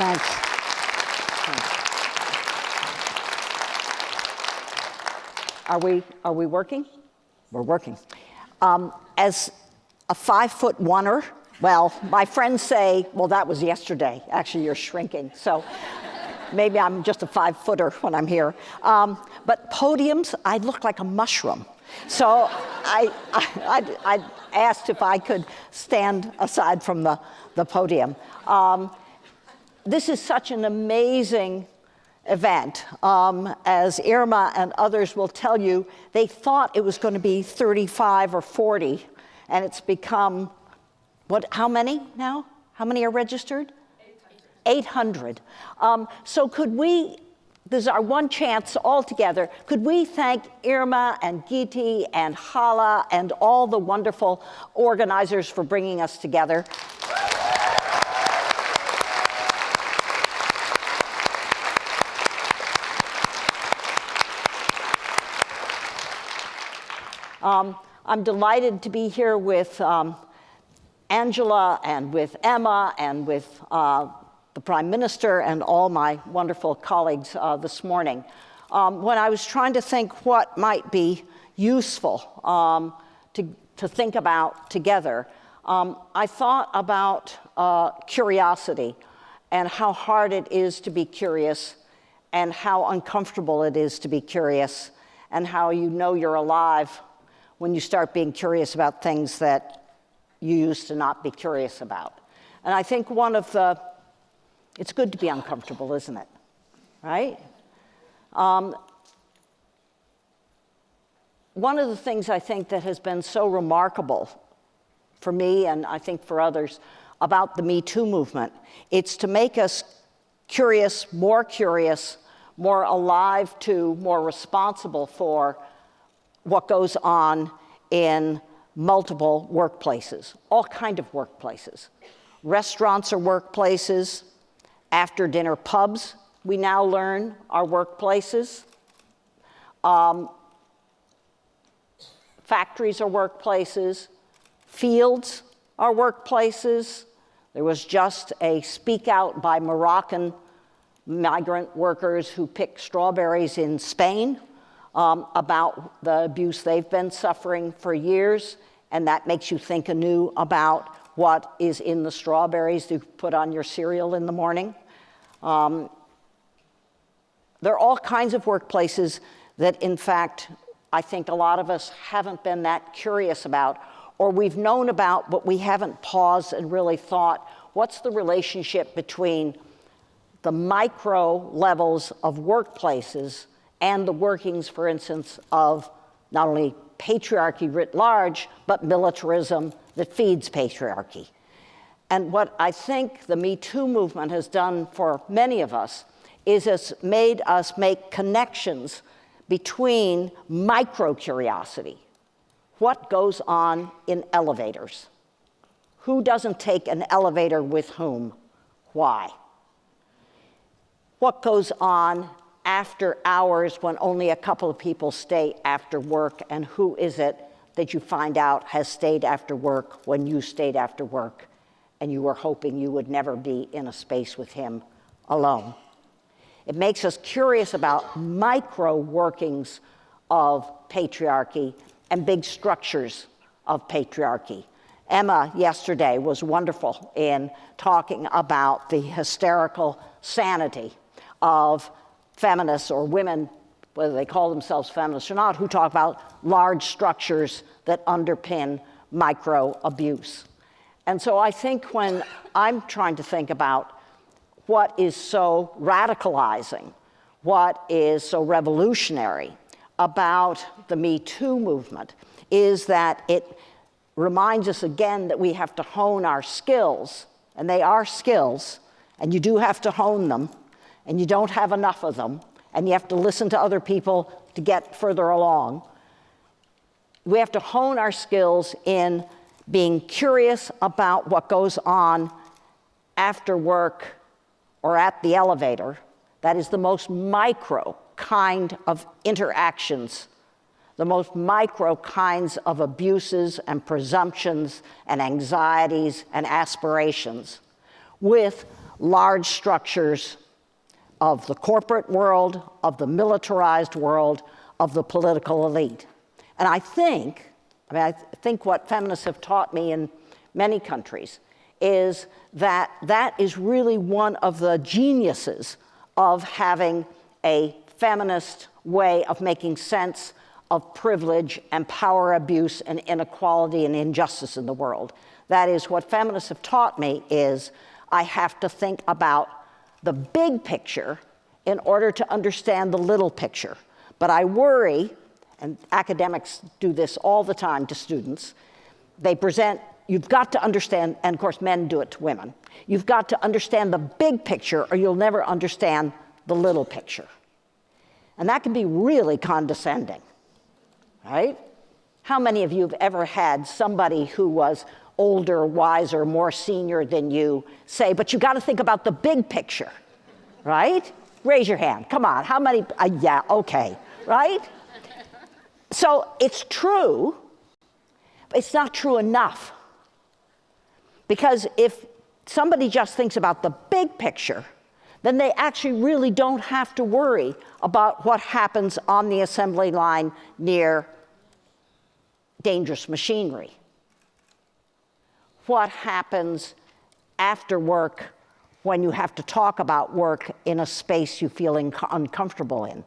Thanks. Are we working? We're working. As a 5'1"er, well, my friends say, well, that was yesterday. Actually, you're shrinking. So maybe I'm just a 5-footer when I'm here. But podiums, I look like a mushroom. So I asked if I could stand aside from the podium. This is such an amazing event. As Irma and others will tell you, they thought it was going to be 35 or 40, and it's become, how many now? How many are registered? 800. So could we, this is our one chance all together, could we thank Irma and Giti and Hala and all the wonderful organizers for bringing us together? I'm delighted to be here with Angela and with Emma and with the Prime Minister and all my wonderful colleagues this morning. When I was trying to think what might be useful to think about together, I thought about curiosity and how hard it is to be curious and how uncomfortable it is to be curious and how you know you're alive when you start being curious about things that you used to not be curious about. And I think it's good to be uncomfortable, isn't it? Right? One of the things I think that has been so remarkable for me, and I think for others, about the MeToo movement, it's to make us curious, more alive to, more responsible for what goes on in multiple workplaces, all kind of workplaces. Restaurants are workplaces. After-dinner pubs, we now learn, are workplaces. Factories are workplaces. Fields are workplaces. There was just a speak out by Moroccan migrant workers who picked strawberries in Spain about the abuse they've been suffering for years, and that makes you think anew about what is in the strawberries you put on your cereal in the morning. There are all kinds of workplaces that, in fact, I think a lot of us haven't been that curious about, or we've known about, but we haven't paused and really thought, what's the relationship between the micro levels of workplaces and the workings, for instance, of not only patriarchy writ large, but militarism that feeds patriarchy. And what I think the MeToo movement has done for many of us is it's made us make connections between micro-curiosity. What goes on in elevators? Who doesn't take an elevator with whom? Why? What goes on after hours when only a couple of people stay after work, and who is it that you find out has stayed after work when you stayed after work and you were hoping you would never be in a space with him alone? It makes us curious about micro workings of patriarchy and big structures of patriarchy. Emma yesterday was wonderful in talking about the hysterical sanity of feminists or women, whether they call themselves feminists or not, who talk about large structures that underpin micro abuse. And so I think when I'm trying to think about what is so radicalizing, what is so revolutionary about the MeToo movement is that it reminds us again that we have to hone our skills, and they are skills, and you do have to hone them, and you don't have enough of them, and you have to listen to other people to get further along. We have to hone our skills in being curious about what goes on after work or at the elevator. That is the most micro kind of interactions, the most micro kinds of abuses and presumptions and anxieties and aspirations with large structures of the corporate world, of the militarized world, of the political elite. And I think what feminists have taught me in many countries is that that is really one of the geniuses of having a feminist way of making sense of privilege and power abuse and inequality and injustice in the world. That is, what feminists have taught me is I have to think about the big picture in order to understand the little picture. But I worry, and academics do this all the time to students, they present, you've got to understand, and of course men do it to women, you've got to understand the big picture or you'll never understand the little picture. And that can be really condescending, right? How many of you have ever had somebody who was older, wiser, more senior than you say, but you got to think about the big picture, right? Raise your hand. Come on. How many? Yeah, okay, right? So it's true, but it's not true enough. Because if somebody just thinks about the big picture, then they actually really don't have to worry about what happens on the assembly line near dangerous machinery. What happens after work when you have to talk about work in a space you feel uncomfortable in.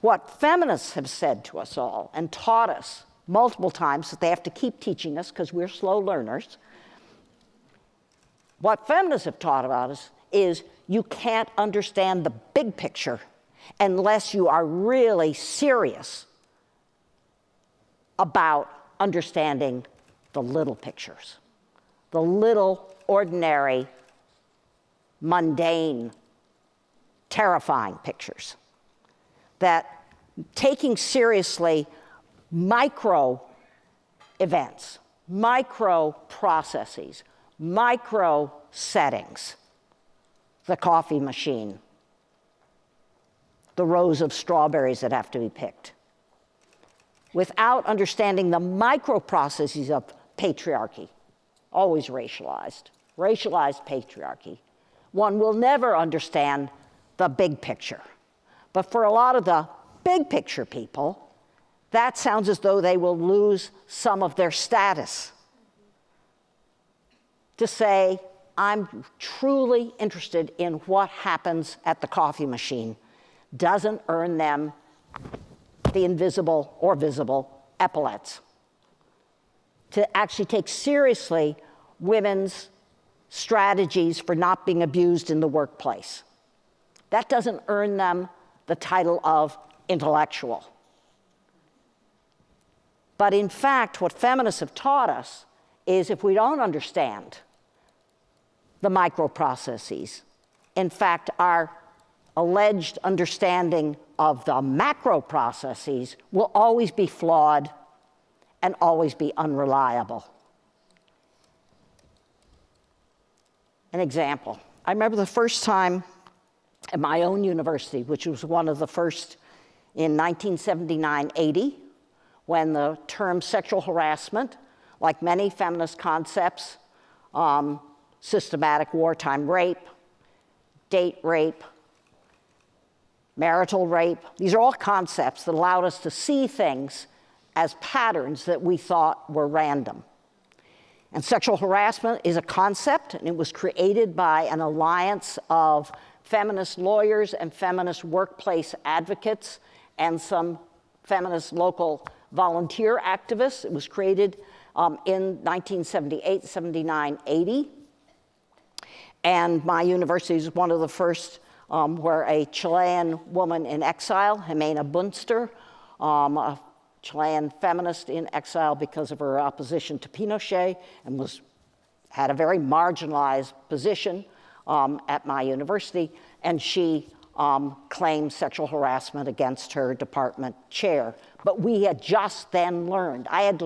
What feminists have said to us all and taught us multiple times, that they have to keep teaching us because we're slow learners, what feminists have taught about us is you can't understand the big picture unless you are really serious about understanding the little pictures, the little, ordinary, mundane, terrifying pictures. That taking seriously micro events, micro processes, micro settings, the coffee machine, the rows of strawberries that have to be picked, without understanding the micro processes of patriarchy, always racialized patriarchy, one will never understand the big picture. But for a lot of the big picture people, that sounds as though they will lose some of their status. To say, I'm truly interested in what happens at the coffee machine doesn't earn them the invisible or visible epaulets. To actually take seriously women's strategies for not being abused in the workplace. That doesn't earn them the title of intellectual. But in fact, what feminists have taught us is if we don't understand the micro processes, in fact, our alleged understanding of the macro processes will always be flawed and always be unreliable. An example. I remember the first time at my own university, which was one of the first in 1979-80, when the term sexual harassment, like many feminist concepts, systematic wartime rape, date rape, marital rape, these are all concepts that allowed us to see things as patterns that we thought were random. And sexual harassment is a concept, and it was created by an alliance of feminist lawyers and feminist workplace advocates and some feminist local volunteer activists. It was created in 1978, 79, 80. And my university is one of the first where a Chilean woman in exile, Jimena Bunster, a Chilean feminist in exile because of her opposition to Pinochet, and had a very marginalized position at my university, and she claimed sexual harassment against her department chair. But we had just then learned, I had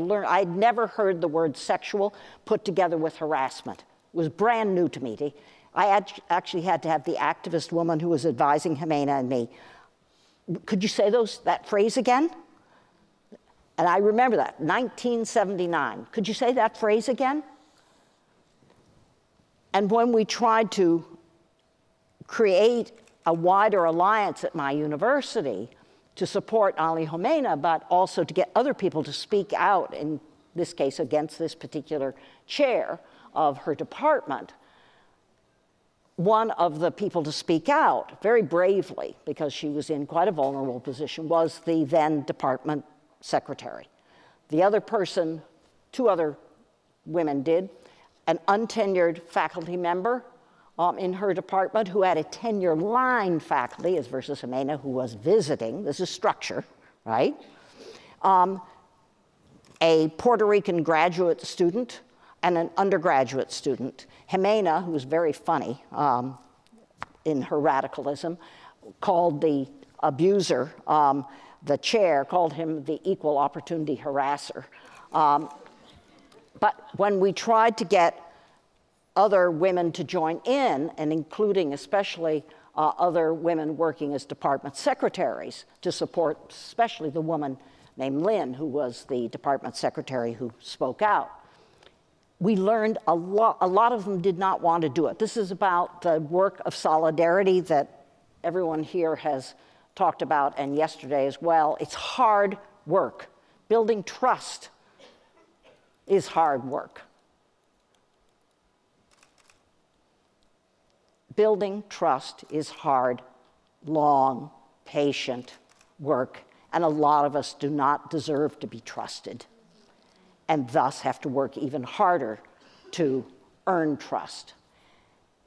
never heard the word sexual put together with harassment. It was brand new to me. I actually had to have the activist woman who was advising Jimena and me, could you say that phrase again? And I remember that, 1979. Could you say that phrase again? And when we tried to create a wider alliance at my university to support Ali Homeina, but also to get other people to speak out, in this case against this particular chair of her department, one of the people to speak out very bravely, because she was in quite a vulnerable position, was the then department secretary. The other person, two other women did, an untenured faculty member in her department who had a tenure-line faculty, as versus Homeina, who was visiting. This is structure, right? A Puerto Rican graduate student and an undergraduate student. Homeina, who was very funny in her radicalism, called the abuser, the chair, called him the equal opportunity harasser. But when we tried to get other women to join in, and including especially other women working as department secretaries to support especially the woman named Lynn, who was the department secretary who spoke out, we learned a lot. A lot of them did not want to do it. This is about the work of solidarity that everyone here has talked about, and yesterday as well. It's hard work. Building trust is hard work. Building trust is hard, long, patient work, and a lot of us do not deserve to be trusted, and thus have to work even harder to earn trust.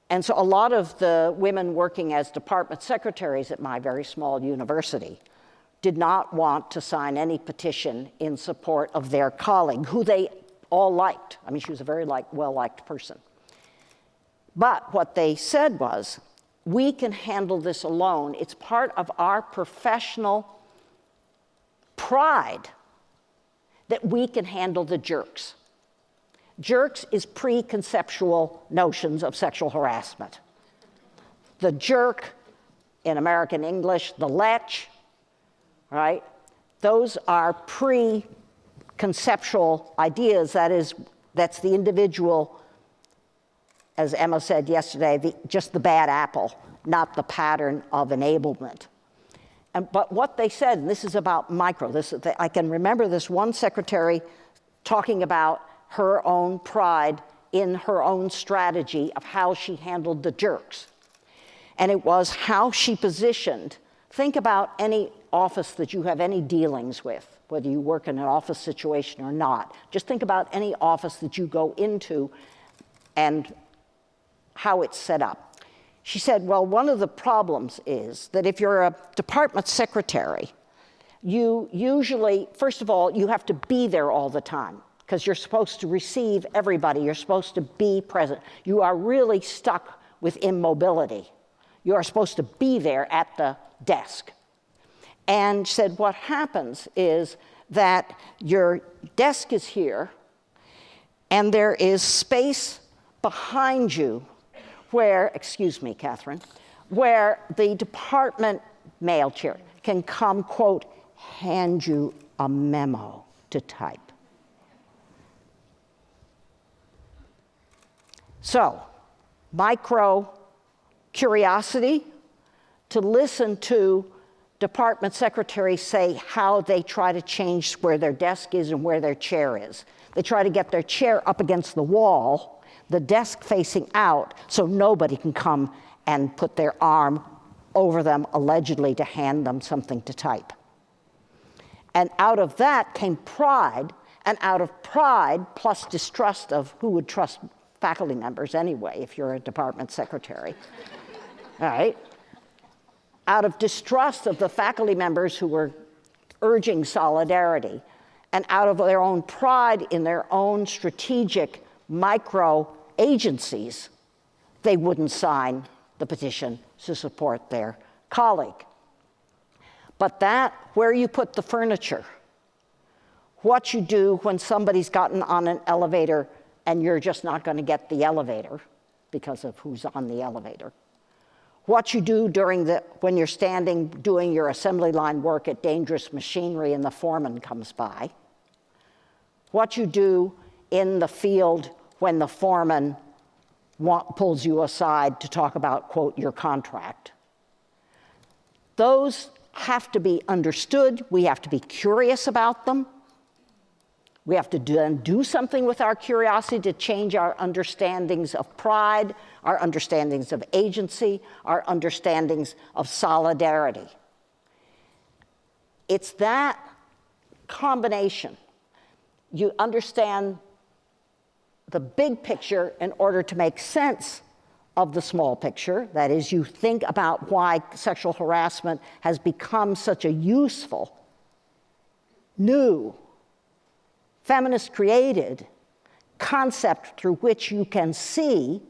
And so a lot of the women working as department secretaries at my very small university did not want to sign any petition in support of their colleague, who they all liked. I mean, she was a very well-liked person. But what they said was, we can handle this alone. It's part of our professional pride that we can handle the jerks. Jerks is preconceptual notions of sexual harassment. The jerk, in American English, the lech, right? Those are preconceptual ideas. That's the individual, as Emma said yesterday, just the bad apple, not the pattern of enablement. But what they said, and this is about micro, I can remember this one secretary talking about her own pride in her own strategy of how she handled the jerks. And it was how she positioned. Think about any office that you have any dealings with, whether you work in an office situation or not. Just think about any office that you go into and how it's set up. She said, well, one of the problems is that if you're a department secretary, you usually, first of all, you have to be there all the time, because you're supposed to receive everybody. You're supposed to be present. You are really stuck with immobility. You are supposed to be there at the desk. And said what happens is that your desk is here, and there is space behind you where, excuse me, Catherine, where the department mail chair can come, quote, hand you a memo to type. So, micro curiosity to listen to department secretaries say how they try to change where their desk is and where their chair is. They try to get their chair up against the wall, the desk facing out, so nobody can come and put their arm over them, allegedly to hand them something to type. And out of that came pride, and out of pride plus distrust of who would trust faculty members anyway, if you're a department secretary, all right? Out of distrust of the faculty members who were urging solidarity, and out of their own pride in their own strategic micro agencies, they wouldn't sign the petition to support their colleague. But that, where you put the furniture, what you do when somebody's gotten on an elevator and you're just not going to get the elevator because of who's on the elevator, what you do when you're standing doing your assembly line work at dangerous machinery and the foreman comes by, what you do in the field when the foreman pulls you aside to talk about, quote, your contract. Those have to be understood. We have to be curious about them. We have to do something with our curiosity to change our understandings of pride, our understandings of agency, our understandings of solidarity. It's that combination. You understand the big picture in order to make sense of the small picture. That is, you think about why sexual harassment has become such a useful, new, feminist-created concept through which you can see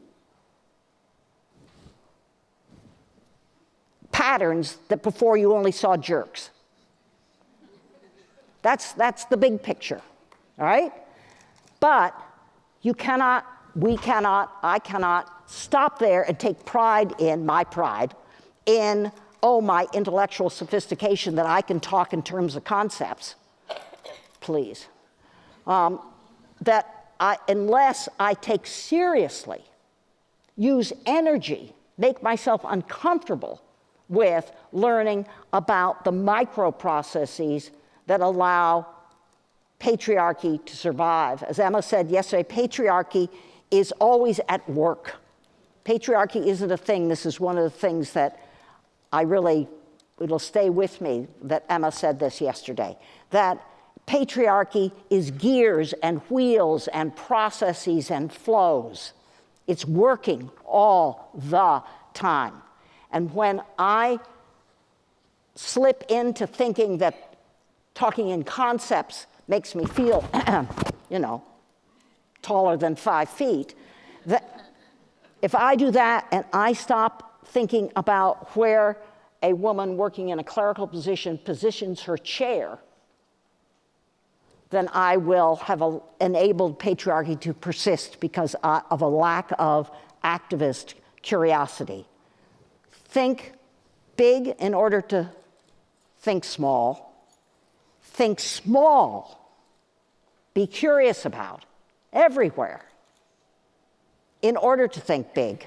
patterns that before you only saw jerks. That's the big picture, all right? But you cannot, we cannot, I cannot stop there and take pride in, my pride, in, oh, my intellectual sophistication that I can talk in terms of concepts. Please. Unless I take seriously, use energy, make myself uncomfortable with learning about the micro-processes that allow patriarchy to survive. As Emma said yesterday, patriarchy is always at work. Patriarchy isn't a thing. This is one of the things that it'll stay with me that Emma said this yesterday, that patriarchy is gears and wheels and processes and flows. It's working all the time. And when I slip into thinking that talking in concepts makes me feel, taller than 5 feet, that if I do that and I stop thinking about where a woman working in a clerical position positions her chair, then I will have enabled patriarchy to persist because of a lack of activist curiosity. Think big in order to think small. Think small. Be curious about everywhere in order to think big.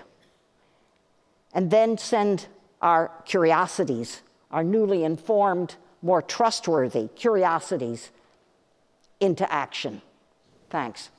And then send our curiosities, our newly informed, more trustworthy curiosities, into action. Thanks.